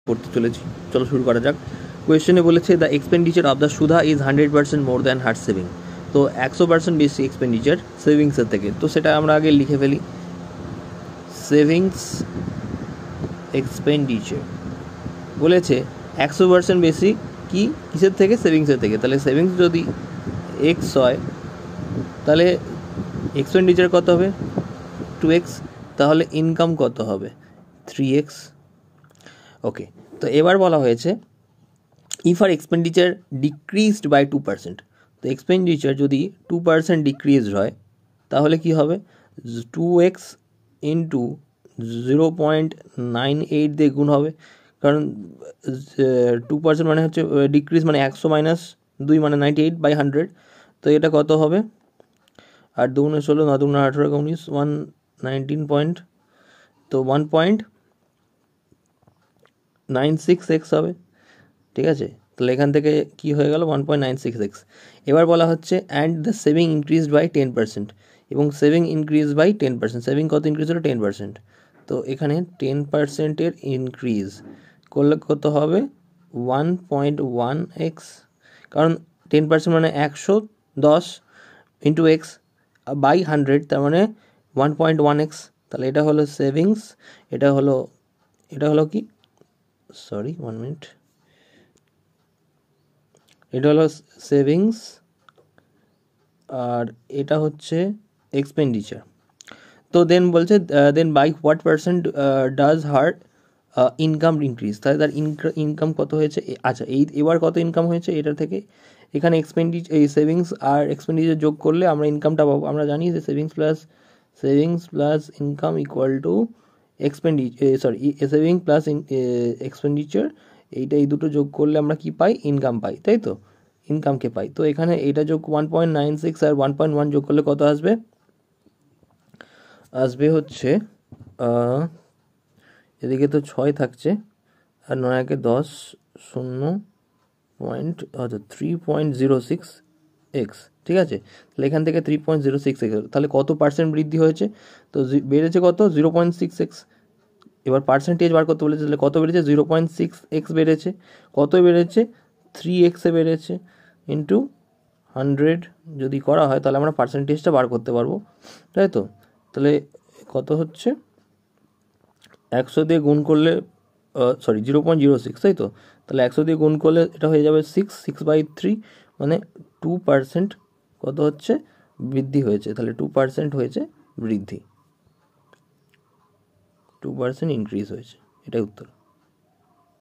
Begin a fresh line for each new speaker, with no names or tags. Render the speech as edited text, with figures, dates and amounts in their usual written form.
করতে চলেছি। চলো শুরু করা যাক। কোয়েশ্চেনে বলেছে the expenditure of the Sudha is 100% more than her saving. তো 100% বেশি এক্সপেন্ডিচার সেভিংসের থেকে। তো সেটা আমরা আগে লিখে ফেলি, সেভিংস এক্সপেন্ডিচার বলেছে 100% বেশি কি কিসের থেকে? সেভিংসের থেকে। তাহলে সেভিংস যদি এক্স হয় তাহলে এক্সপেন্ডিচার কত হবে? 2x। তাহলে ইনকাম কত হবে? 3x। ওকে, তো এবার বলা হয়েছে if our expenditure decreased by 2%। তো এক্সপেন্ডিচার যদি 2% ডিক্রিজড হয় তাহলে কি হবে? 2x ইন্টু 0.98 দিয়ে গুণ হবে, কারণ 2% মানে হচ্ছে ডিক্রিজ মানে 100 মাইনাস 2 মানে 98 বাই 100। তো এটা কত হবে? 8 দুগুণে 16, 9 দুগুণে 18, 19, 119 পয়েন্ট, তো 1.96x হবে। ঠিক আছে, তাহলে এখান থেকে কি হয়ে গেল? 1.96x। এবার বলা হচ্ছে and the saving increased by 10%, এবং সেভিং ইনক্রিজ বাই 10%। সেভিং কত ইনক্রিজ হলো? 10%। তো এখানে 10%-এর ইনক্রিজ করলে কত হবে? 1.1x, কারণ 10% মানে 110 ইন্টু এক্স বাই 100, তার মানে 1.1x। তাহলে এটা হলো সেভিংস, এটা হলো কি, সরি 1 মিনিট, এটা হলো সেভিংস আর এটা হচ্ছে এক্সপেন্ডিচার। তো দেন বলছে then by what percent does her income increase. তাহলে তার ইনকাম কত হয়েছে? আচ্ছা, এবার কত ইনকাম হয়েছে এটা থেকে? এখানে এই সেভিংস আর এক্সপেন্ডিচার যোগ করলে আমরা ইনকামটা পাবো। আমরা জানি যে savings plus income equal to saving plus expenditure, এই দুটো যোগ করলে আমরা কি পাই? ইনকাম পাই, তাই তো? ইনকামকে পাই। তো এখানে এটা যোগ 1.96 আর 1.1 যোগ করলে কত আসবে? হচ্ছে এদিকে তো 6 থাকছে আর 9 × 10 3.06x। ঠিক আছে, তাহলে এখান থেকে 3.06x, তাহলে কত পার্সেন্ট বৃদ্ধি হয়েছে? তো বেড়েছে কত? 0.6x। এবার পার্সেন্টেজ বার করতে বলেছে, তাহলে কত বেড়েছে? 0.6x বেড়েছে। কত বেড়েছে? 3x বেড়েছে। ইন্টু 100 যদি করা হয় তাহলে আমরা পার্সেন্টেজটা বার করতে পারবো, তাই তো? তাহলে কত হচ্ছে? 100 দিয়ে গুণ করলে 0.06, তাই তো? তাহলে 100 দিয়ে গুণ করলে এটা হয়ে যাবে 6/3, মানে 2% কত হচ্ছে? বৃদ্ধি হয়েছে। তাহলে 2% হয়েছে বৃদ্ধি, 2% ইনক্রিজ হয়েছে। এটাই উত্তর।